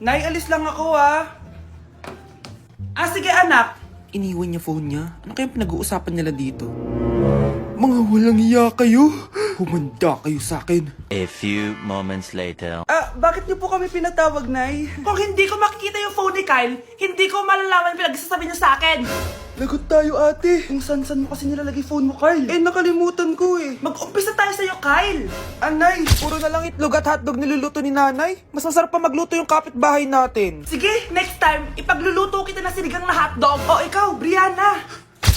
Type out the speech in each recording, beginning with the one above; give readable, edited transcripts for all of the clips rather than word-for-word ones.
Nay, alis lang ako sige anak. Iniwan niya phone niya. Ano kayang pinag-uusapan nila dito? Mga walang iya kayo. Humanda kayo sa akin. A few moments later. Bakit niyo po kami pinatawag, Nay? Kung hindi ko makikita yung phone ni Kyle, hindi ko malalaman pinagsasabi niyo sa akin. Lagot tayo ate. Kung san-san mo kasi nilalagay phone mo, Carl. Nakalimutan ko Mag-umpisa tayo sa'yo, Kyle. Anay, puro na lang itlog at hotdog niluluto ni nanay. Mas masarap pa magluto yung kapitbahay natin. Sige, next time, ipagluluto kita na sinigang na hotdog. O ikaw, Brianna.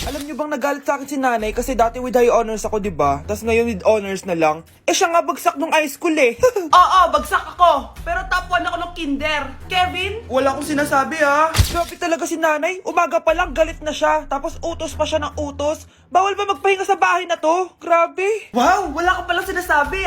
Alam niyo bang nagalit sa akin si nanay kasi dati with high honors ako, diba? Tapos ngayon with honors na lang. Siya nga bagsak nung high school Oo, bagsak ako. Pero top 1 ako ng kinder. Kevin? Wala akong sinasabi Grabe talaga si nanay. Umaga pa lang galit na siya. Tapos utos pa siya ng utos. Bawal ba magpahinga sa bahay na to? Grabe. Wow, wala ka palang sinasabi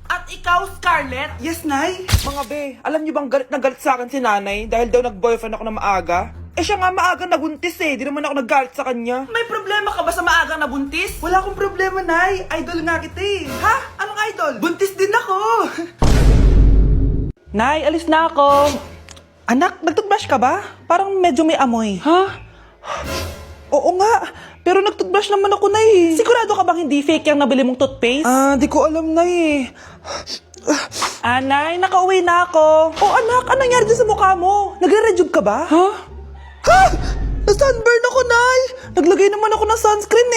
At ikaw, Scarlett? Yes, Nay. Mga be, alam niyo bang galit na galit sa akin si nanay dahil daw nag-boyfriend ako na maaga? Siya nga maaga nabuntis Di naman ako naggalit sa kanya. May problema ka ba sa maagang nabuntis? Wala akong problema, Nay. Idol nga kita Ha? Anong idol? Buntis din ako. Nay, alis na ako. Anak, nagtoothbrush ka ba? Parang medyo may amoy. Ha? Oo nga. Pero nagtoothbrush naman ako, Nay. Sigurado ka bang hindi fake yung nabili mong toothpaste? Di ko alam, Nay. Nay, nakauwi na ako. Anak, anong nangyari dyan sa mukha mo? Nagre-rejuve ka ba? Ha? Na-sunburn ako, Nay! Naglagay naman ako ng sunscreen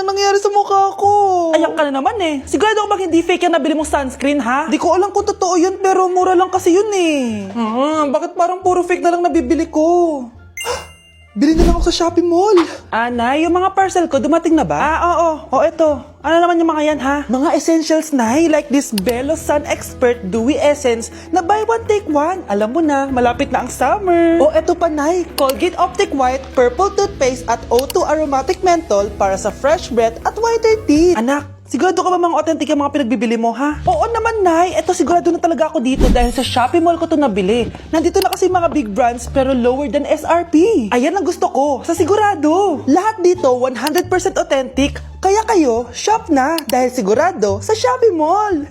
nangyari sa mukha ko? Ayak ka na naman Sigurado ka bang hindi fake yung nabili mong sunscreen, ha? Di ko alam kung totoo yun, pero mura lang kasi yun bakit parang puro fake na lang nabibili ko? Bili na lang ako sa Shopee Mall. Nay, yung mga parcel ko, dumating na ba? Oo. Eto. Ano naman yung mga yan, ha? Mga essentials, Nay, like this Belo Sun Expert Dewy Essence na buy one, take one. Alam mo na, malapit na ang summer. Eto pa, Nay, Colgate Optic White Purple Toothpaste at O2 Aromatic Menthol para sa fresh breath at whiter teeth. Anak, sigurado ka ba mga authentic yung mga pinagbibili mo, ha? Oo naman, Nay. Eto, sigurado na talaga ako dito dahil sa Shopee Mall ko to nabili. Nandito na kasi mga big brands pero lower than SRP. Ayan ang gusto ko, sa sigurado. Lahat dito 100% authentic. Kaya kayo, shop na dahil sigurado sa Shopee Mall.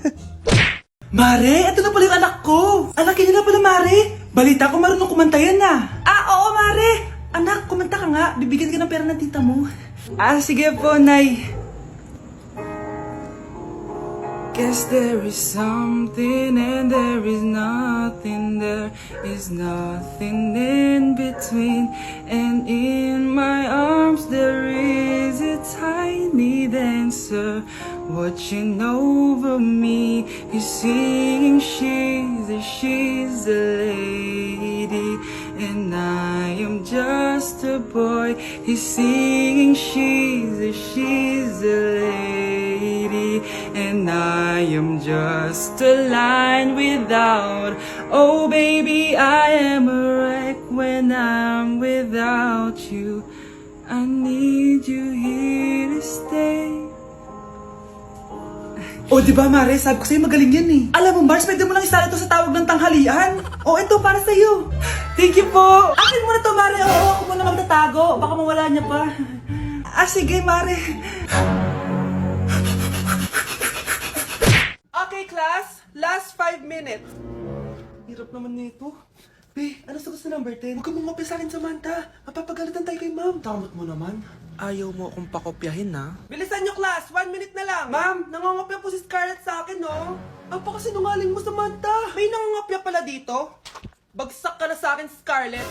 Mare, eto na pala yung anak ko. Anak niya na pala, Mare. Balita ko marunong kumanta yan oo, Mare. Anak, kumanta ka nga. Bibigyan ka ng pera ng tita mo. Sige po, Nay. Guess there is something and there is nothing. There is nothing in between. And in my arms there is a tiny dancer watching over me. He's singing, she's a lady, and I am just a boy. He's singing, she's a lady, and I am just a line without. Oh baby, I am a wreck when I'm without you. I need you here to stay. Diba, Mare? Sabi ko sa'yo magaling yan Alam mo, Mars, pwede mo lang isali ito sa tawag ng tanghalian. Ito, para sa'yo. Thank you po. Akin mo na to, Mare. Ako muna magtatago. Baka mawala niya pa. Sige, Mare. Okay, class. Last 5 minutes. Hirap naman nito. Ano sagot sa number 10? Huwag ka mong sa akin, Samantha. Mapapagalitan tayo kay ma'am. Tamot mo naman. Ayaw mo akong pakopyahin, Bilisan nyo, class! 1 minute na lang! Ma'am, nangangopya po si Scarlett sa akin, Apakasinungaling mo, Samantha! May nangangopya pala dito? Bagsak ka na sa akin, Scarlett!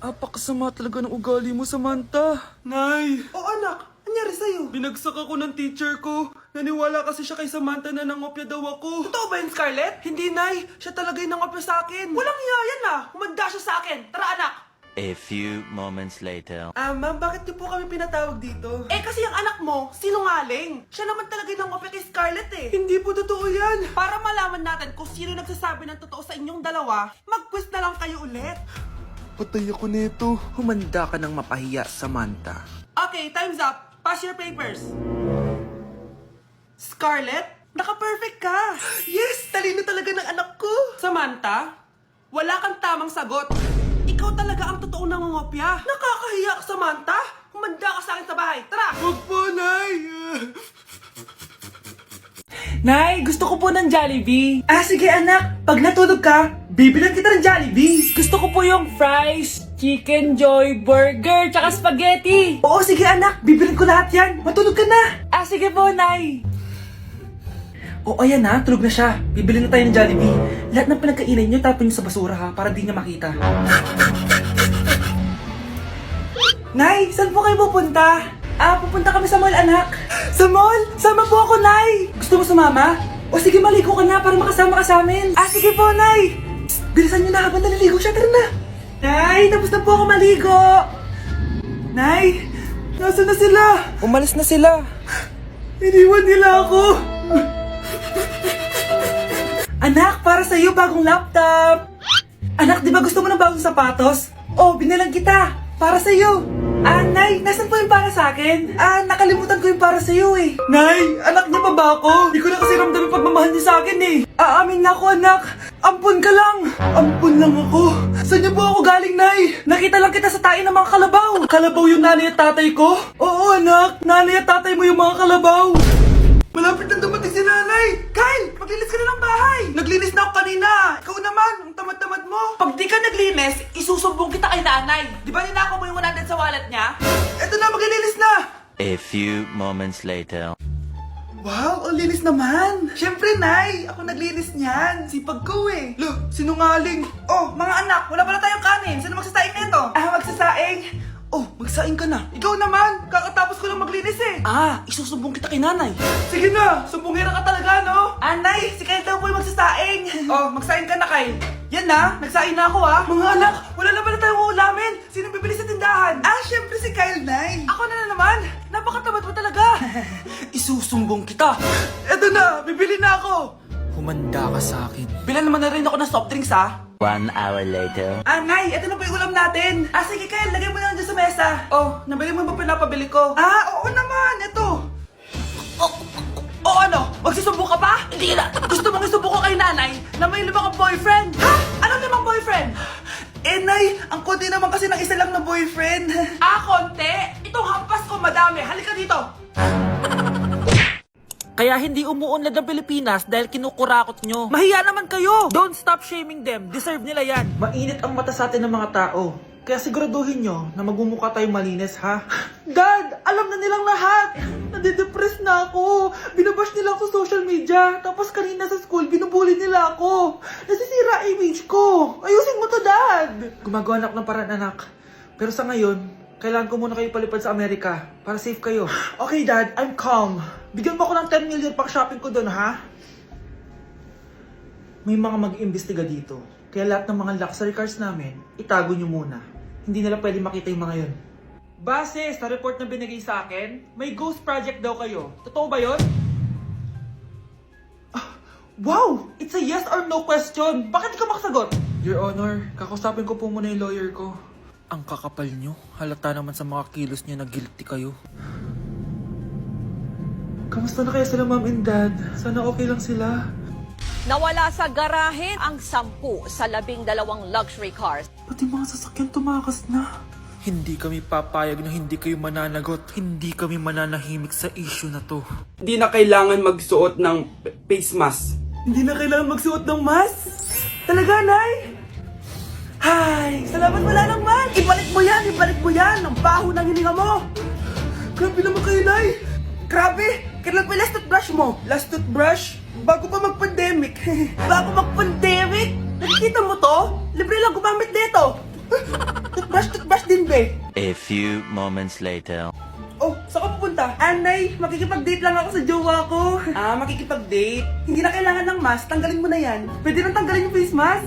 Apakasama talaga ng ugali mo, Samantha. Nay! Anak! Anyari sa'yo? Binagsak ako ng teacher ko. Naniwala kasi siya kay Samantha na nangopya daw ako. Totoo ba yun, Scarlett? Hindi, Nay! Siya talaga yung nangopya sa akin! Walang iya yan, Humanda siya sa akin! Tara, anak! A few moments later. Ma'am, bakit niyo po kami pinatawag dito? Kasi yung anak mo, sinungaling. Siya naman talaga yung nangopya kay Scarlett Hindi po totoo yan. Para malaman natin kung sino nagsasabi ng totoo sa inyong dalawa, mag-quiz na lang kayo ulit. Patay ako nito. Humanda ka ng mapahiya, Samantha. Okay, time's up. Pass your papers. Scarlett, naka-perfect ka. Yes, talino talaga ng anak ko. Samantha, wala kang tamang sagot. Ikaw talaga ang totoong nangungopya. Nakakahiya ka, Samantha. Humanda ka sa akin sa bahay. Tara! Huwag po, Nay. Nay, gusto ko po ng Jollibee. Ah, sige anak. Pag natulog ka, bibilan kita ng Jollibee. Gusto ko po yung fries, chicken joy, burger, tsaka spaghetti. Oo, sige anak. Bibilan ko lahat yan. Matulog ka na. Ah, sige po, Nay. Oo, ayan na. Tulog na siya. Bibili na tayo ng Jollibee. Lahat ng pinagkainan niyo, tapon niyo sa basura ha, para di niya makita. Nay, saan po kayo pupunta? Ah, pupunta kami sa mall, anak. Sa mall? Sama po ako, Nay. Gusto mo sumama? O sige, maligo ka na para makasama ka sa amin. Ah, sige po, Nay. Psst, bilisan niyo na habang naliligo siya. Tara na. Nay, tapos na po ako maligo. Nay, nasaan na sila? Umalis na sila. Iniwan nila ako. Anak, para sa'yo bagong laptop. Anak, di ba gusto mo ng bagong sapatos? Oh, binilang kita. Para sa'yo. Ah, Nay, nasan po yung para sa akin? Ah, nakalimutan ko yung para sa'yo eh. Nay, anak niya pa ba ako? Di ko na kasi ramdam yung pagmamahal niya sa akin eh. Aamin na ako, anak. Ampun ka lang. Ampun lang ako. Saan niyo po ako galing, Nay? Nakita lang kita sa tain ng mga kalabaw. Kalabaw yung nanay at tatay ko? Oo, anak. Nanay at tatay mo yung mga kalabaw. Malapit na dumating si nanay! Kyle! Maglinis ka na ng bahay! Naglinis na ako kanina! Ikaw naman! Ang tamad-tamad mo! Pag di ka naglinis, isusumbong kita kay nanay! Di ba ninakaw mo yung 100 sa wallet niya? Eto na! Maglinis na! A few moments later. Wow! Ang linis naman! Siyempre, Nay! Ako naglinis niyan! Sipag ko eh! Look! Sinungaling! Oh! Mga anak! Wala pala tayong kanin! Sino magsasaing nito? Ah! Magsasaing! Oh! Magsaing ka na! Ikaw naman! Kakatapos ko lang maglinis eh! Ah! Isusumbong kita kay nanay! Sige na! Sumbongera ka talaga, no? Anay! Si Kyle daw po yung magsasaing! Oh! Magsaing ka na, Kyle! Yan na! Nagsaing na ako ah! Mga anak! Wala na pala tayong uulamin! Sino bibili sa tindahan? Ah! Siyempre si Kyle, Nay! Ako na naman! Napakatamad mo talaga! Isusumbong kita! Eto na! Bibili na ako! Humanda ka sa akin. Bilan naman na rin ako ng soft drinks ha! 1 hour later. Ah, Nay! Ito na po yung ulam natin! Ah, sige Kyle! Lagay mo na lang dyan sa mesa! Oh, nabili mo ba pinapabili ko? Ah, oo naman! Ito! O ano? Magsusumbong ka pa? Hindi na! Gusto mong isumbong ko kay nanay na may 5 kang boyfriend? Ha? Anong 5 boyfriend? Eh, Nay! Ang konti naman kasi ng isa lang na boyfriend. Ah, konti? Itong hampas ko madami. Halika dito! Kaya hindi umuunlad ang Pilipinas dahil kinukurakot nyo. Mahiya naman kayo! Don't stop shaming them. Deserve nila yan. Mainit ang mata sa atin ng mga tao. Kaya siguraduhin nyo na magmumukha tayong malinis, ha? Dad! Alam na nilang lahat! Nadidepress na ako. Binabash nila ako sa social media. Tapos kanina sa school, binubuli nila ako. Nasisira image ko. Ayusin mo to, Dad! Gumagawa na ako ng paraan, anak. Pero sa ngayon, kailangan ko muna kayo palipad sa Amerika para safe kayo. Okay, Dad. I'm calm. Bigyan mo ako ng 10 million pang shopping ko doon, ha? May mga mag-iimbestiga dito. Kaya lahat ng mga luxury cars namin, itago nyo muna. Hindi nila pwede makita yung mga yun. Base sa report na binigay sa akin, may ghost project daw kayo. Totoo ba yun? Ah, wow! It's a yes or no question. Bakit di ka makasagot? Your Honor, kakausapin ko po muna yung lawyer ko. Ang kakapal nyo. Halata naman sa mga kilos nyo na guilty kayo. Kamusta na kaya sila, Mom and Dad? Sana okay lang sila. Nawala sa garahe ang 10 sa 12 luxury cars. Pati mga sasakyan tumakas na. Hindi kami papayag na hindi kayo mananagot. Hindi kami mananahimik sa issue na to. Hindi na kailangan magsuot ng face mask. Hindi na kailangan magsuot ng mask. Talaga, Nay? Hay, salamat wala lang man. Ibalik mo yan, ibalik mo yan. Ang baho ng hininga mo. Grabe naman kayo, Nay. Grabe. Kailan pa yung last toothbrush mo? Last toothbrush? Bago pa mag-pandemic. Bago mag-pandemic? Nakikita mo to? Libre lang gumamit dito. Toothbrush din, be. A few moments later. Oh, saan ka pupunta? Anay, makikipag-date lang ako sa jowa ko. Ah, makikipag-date? Hindi na kailangan ng mask, tanggalin mo na yan. Pwede nang tanggalin yung face mask?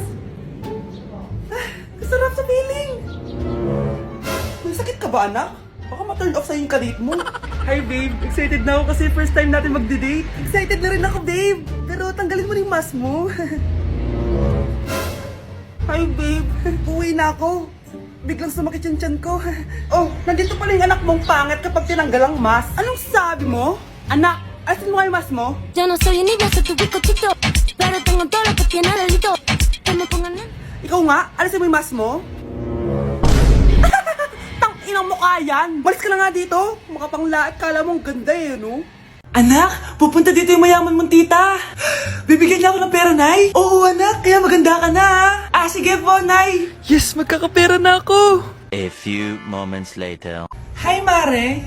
Ah, kasarap sa feeling. May sakit ka ba, anak? Baka ma-turn off sa'yo yung kadate mo. Hi, babe. Excited na ako kasi first time natin mag-date. Excited na rin ako, babe. Pero tanggalin mo na yung mask mo. Hi, babe. Uwi na ako. Biglang sumakit yung tiyan ko. Oh, nandito pala yung anak mong pangit kapag tinanggal ang mask. Anong sabi mo? Anak, asin mo kayo mask mo? Yo no soy niña, soy tu bizcochito, pero tengo todo lo que tiene delito. Que me pongan en... Ikaw nga, alisin mo yung mask mo? Tang inang mukha yan. Malis ka na nga dito. Makapanglaat, kala mo ang ganda eh, no? Anak, pupunta dito yung mayaman mong tita. Bibigyan niya ako ng pera, Nay. Oo, anak, kaya maganda ka na. Sige po, Nay. Yes, magkakapera na ako. A few moments later. Hi, Mare.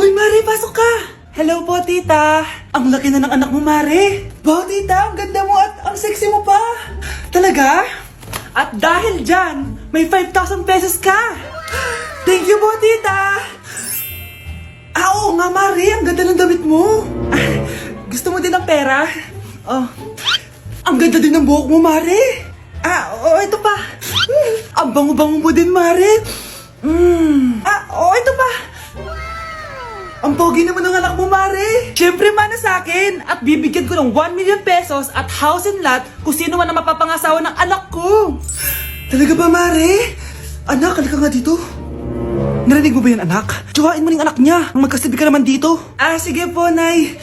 Uy, Mare, pasok ka. Hello po, tita. Ang laki na ng anak mo, Mare. Wow, tita, ang ganda mo at ang sexy mo pa. Talaga? At dahil dyan, may 5,000 pesos ka. Thank you po, tita. Oo nga, Mare, ang ganda ng damit mo. Gusto mo din ng pera? Oh. Ang ganda din ng buhok mo, Mare. Ito pa. Ang bango-bango mo din, Mare. Ito pa. Ang pogi naman ng anak mo, Mare. Siyempre, mana sa akin. At bibigyan ko ng 1 million pesos at house and lot kung sino man ang mapapangasawa ng anak ko. Talaga ba, Mare? Anak, halika nga dito. Narinig mo ba yan, anak? Tsuhain mo ng anak niya. Ang magkasabi ka naman dito. Sige po, Nay.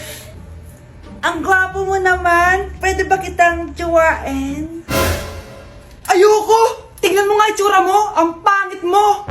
Ang gwapo mo naman. Pwede ba kitang tsuhain? Ayoko! Tingnan mo nga itsura mo. Ang pangit mo.